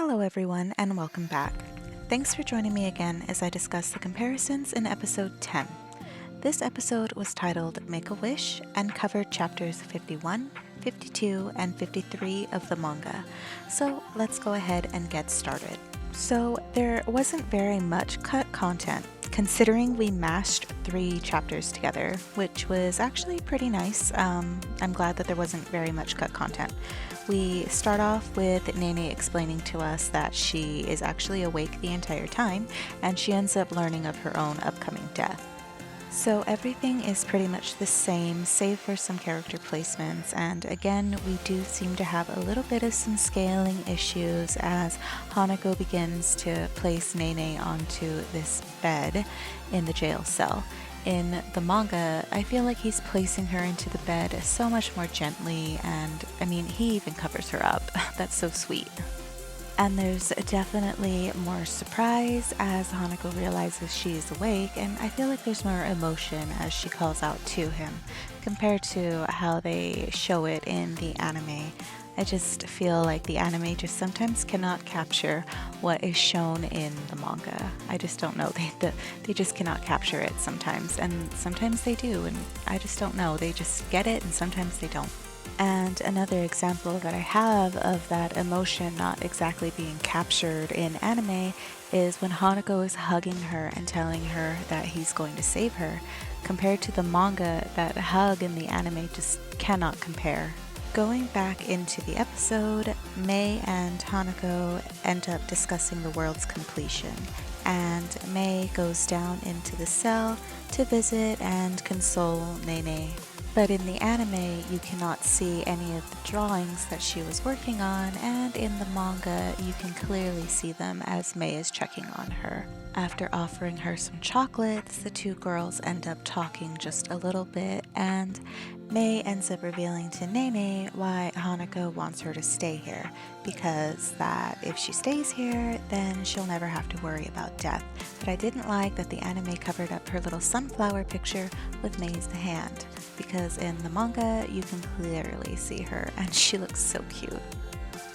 Hello, everyone, and welcome back. Thanks for joining me again as I discuss the comparisons in episode 10. This episode was titled Make a Wish and covered chapters 51, 52, and 53 of the manga. So let's go ahead and get started. So there wasn't very much cut content, considering we mashed 3 chapters together, which was actually pretty nice. I'm glad that there wasn't very much cut content. We start off with Nene explaining to us that she is actually awake the entire time, and she ends up learning of her own upcoming death. So everything is pretty much the same, save for some character placements, and again, we do seem to have a little bit of some scaling issues as Hanako begins to place Nene onto this bed in the jail cell. In the manga, I feel like he's placing her into the bed so much more gently, and he even covers her up. That's so sweet. And there's definitely more surprise as Hanako realizes she's awake, and I feel like there's more emotion as she calls out to him compared to how they show it in the anime. I just feel like the anime just sometimes cannot capture what is shown in the manga. I just don't know. They just cannot capture it sometimes, and sometimes they do, and I just don't know. They just get it, and sometimes they don't. And another example that I have of that emotion not exactly being captured in anime is when Hanako is hugging her and telling her that he's going to save her. Compared to the manga, that hug in the anime just cannot compare. Going back into the episode, Mei and Hanako end up discussing the world's completion, and Mei goes down into the cell to visit and console Nene. But in the anime, you cannot see any of the drawings that she was working on, and in the manga, you can clearly see them as Mei is checking on her. After offering her some chocolates, the two girls end up talking just a little bit, and Mei ends up revealing to Nene why Hanako wants her to stay here, because that if she stays here, then she'll never have to worry about death. But I didn't like that the anime covered up her little sunflower picture with Mei's hand, because in the manga, you can clearly see her, and she looks so cute.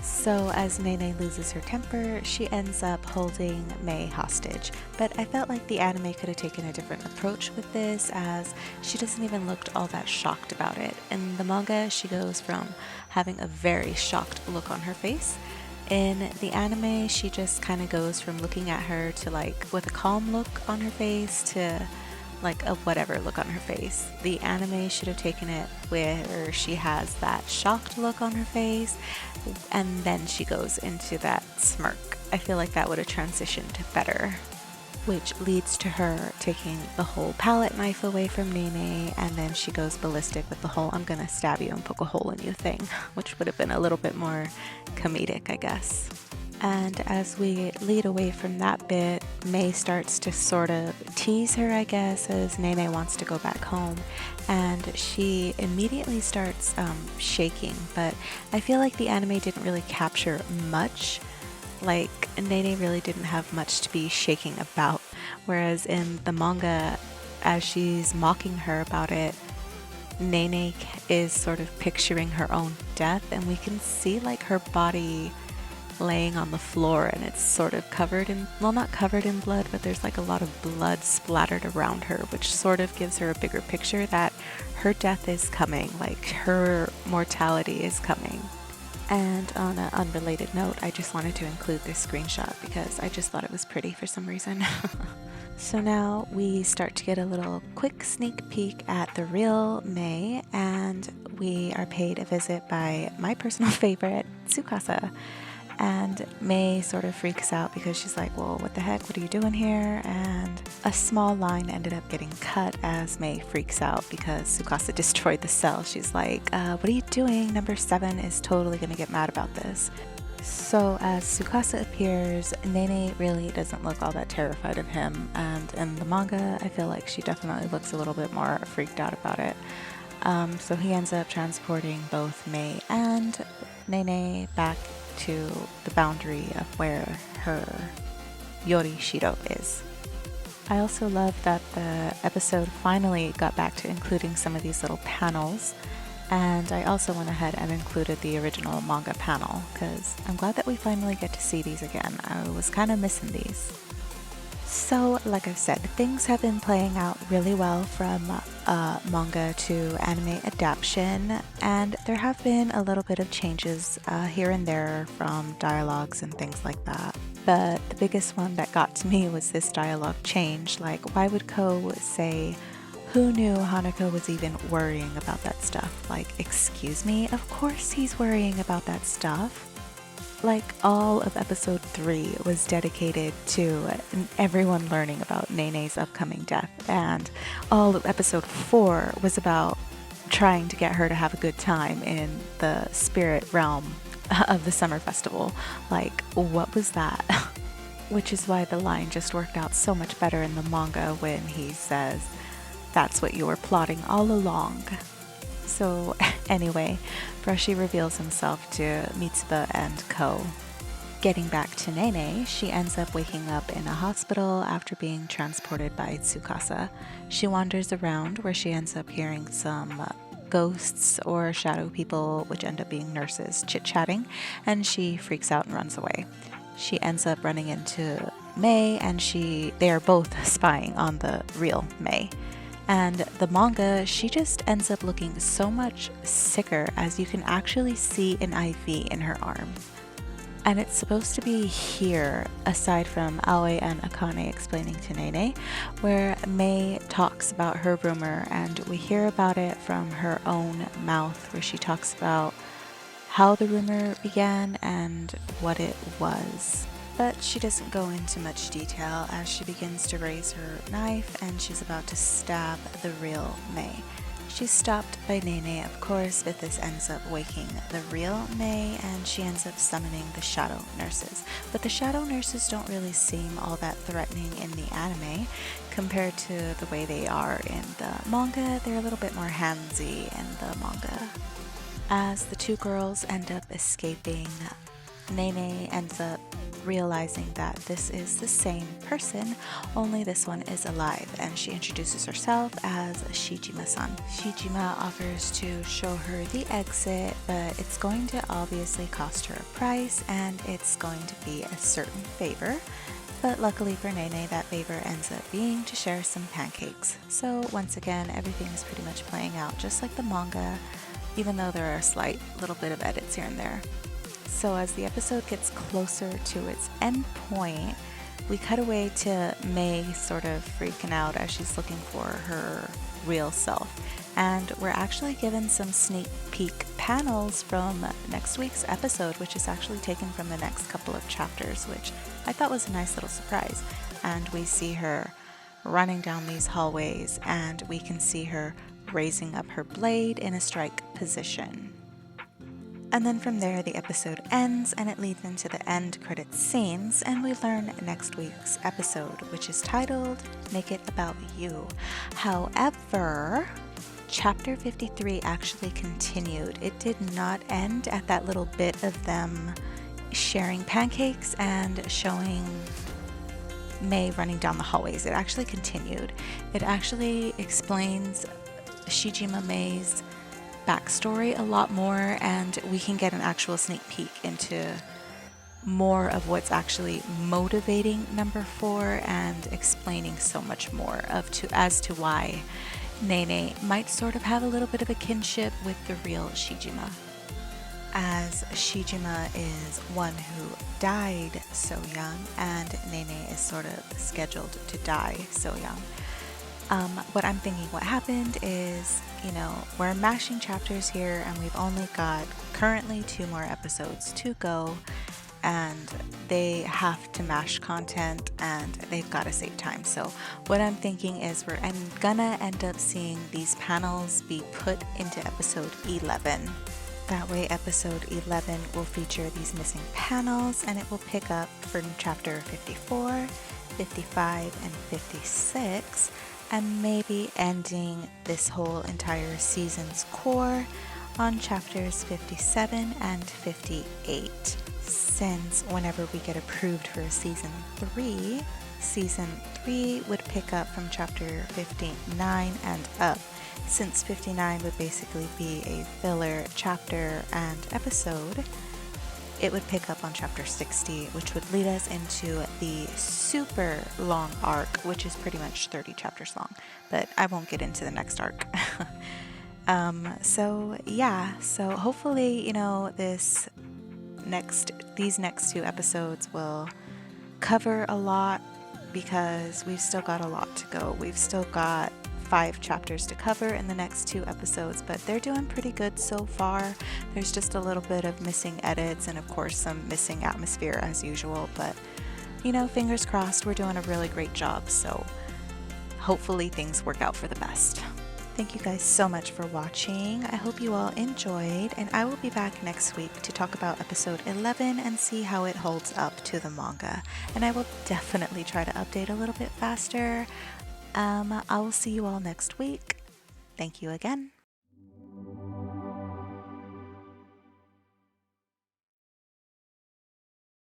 So as Nene loses her temper, she ends up holding Mei hostage. But I felt like the anime could have taken a different approach with this, as she doesn't even look all that shocked about it. In the manga, she goes from having a very shocked look on her face. In the anime, she just kind of goes from looking at her to with a calm look on her face to a whatever look on her face. The anime should have taken it where she has that shocked look on her face and then she goes into that smirk. I feel like that would have transitioned better, which leads to her taking the whole palette knife away from Nene, and then she goes ballistic with the whole "I'm gonna stab you and poke a hole in you" thing, which would have been a little bit more comedic, I guess. And as we lead away from that bit, Mei starts to sort of tease her, I guess, as Nene wants to go back home. And she immediately starts shaking, but I feel like the anime didn't really capture much. Nene really didn't have much to be shaking about. Whereas in the manga, as she's mocking her about it, Nene is sort of picturing her own death, and we can see her body laying on the floor, and it's sort of covered in, well, not covered in blood, but there's a lot of blood splattered around her, which sort of gives her a bigger picture that her death is coming, her mortality is coming. And on an unrelated note, I just wanted to include this screenshot because I just thought it was pretty for some reason. So now we start to get a little quick sneak peek at the real Mei, and we are paid a visit by my personal favorite, Tsukasa. And Mei sort of freaks out because she's like, well, what the heck? What are you doing here? And a small line ended up getting cut as Mei freaks out because Tsukasa destroyed the cell. She's like, what are you doing? Number 7 is totally going to get mad about this. So as Tsukasa appears, Nene really doesn't look all that terrified of him. And in the manga, I feel like she definitely looks a little bit more freaked out about it. So he ends up transporting both Mei and Nene back to the boundary of where her Yorishiro is. I also love that the episode finally got back to including some of these little panels And I also went ahead and included the original manga panel because I'm glad that we finally get to see these again. I was kind of missing these. So, like I've said, things have been playing out really well from manga to anime adaptation, and there have been a little bit of changes here and there from dialogues and things like that. But the biggest one that got to me was this dialogue change. Like, why would Ko say, "Who knew Hanako was even worrying about that stuff?" Like, excuse me? Of course he's worrying about that stuff. Like, all of episode 3 was dedicated to everyone learning about Nene's upcoming death, and all of episode 4 was about trying to get her to have a good time in the spirit realm of the summer festival. Like, what was that? Which is why the line just worked out so much better in the manga when he says, "That's what you were plotting all along." So anyway, Brushi reveals himself to Mitsuba and Ko. Getting back to Nene, she ends up waking up in a hospital after being transported by Tsukasa. She wanders around where she ends up hearing some ghosts or shadow people, which end up being nurses, chit-chatting, and she freaks out and runs away. She ends up running into Mei, and they are both spying on the real Mei. And the manga, she just ends up looking so much sicker, as you can actually see an IV in her arm. And it's supposed to be here, aside from Aoi and Akane explaining to Nene, where Mei talks about her rumor, and we hear about it from her own mouth, where she talks about how the rumor began and what it was. But she doesn't go into much detail as she begins to raise her knife and she's about to stab the real Mei. She's stopped by Nene, of course, but this ends up waking the real Mei, and she ends up summoning the shadow nurses. But the shadow nurses don't really seem all that threatening in the anime compared to the way they are in the manga. They're a little bit more handsy in the manga. As the two girls end up escaping, Nene ends up realizing that this is the same person, only this one is alive, and she introduces herself as Shijima-san. Shijima offers to show her the exit, but it's going to obviously cost her a price, and it's going to be a certain favor. But luckily for Nene, that favor ends up being to share some pancakes. So once again, everything is pretty much playing out just like the manga, even though there are a slight little bit of edits here and there. So as the episode gets closer to its end point, we cut away to Mei sort of freaking out as she's looking for her real self. And we're actually given some sneak peek panels from next week's episode, which is actually taken from the next couple of chapters, which I thought was a nice little surprise. And we see her running down these hallways, and we can see her raising up her blade in a strike position. And then from there, the episode ends and it leads into the end credits scenes, and we learn next week's episode, which is titled Make It About You. However, chapter 53 actually continued. It did not end at that little bit of them sharing pancakes and showing Mei running down the hallways. It actually continued. It actually explains Shijima Mei's backstory a lot more, and we can get an actual sneak peek into more of what's actually motivating number 4 and explaining so much more as to why Nene might sort of have a little bit of a kinship with the real Shijima, as Shijima is one who died so young and Nene is sort of scheduled to die so young. What I'm thinking what happened is, we're mashing chapters here and we've only got currently 2 more episodes to go, and they have to mash content and they've got to save time. So what I'm thinking is we're gonna end up seeing these panels be put into episode 11. That way episode 11 will feature these missing panels, and it will pick up from chapter 54, 55, and 56, and maybe ending this whole entire season's core on chapters 57 and 58. Since whenever we get approved for season 3 would pick up from chapter 59 and up. since 59 would basically be a filler chapter and episode, it would pick up on chapter 60, which would lead us into the super long arc, which is pretty much 30 chapters long, but I won't get into the next arc. So hopefully, these next two episodes will cover a lot because we've still got a lot to go. We've still got 5 chapters to cover in the next 2 episodes, but they're doing pretty good so far. There's just a little bit of missing edits and of course some missing atmosphere as usual, but fingers crossed, we're doing a really great job, so hopefully things work out for the best. Thank you guys so much for watching. I hope you all enjoyed, and I will be back next week to talk about episode 11 and see how it holds up to the manga. And I will definitely try to update a little bit faster. I will see you all next week. Thank you again.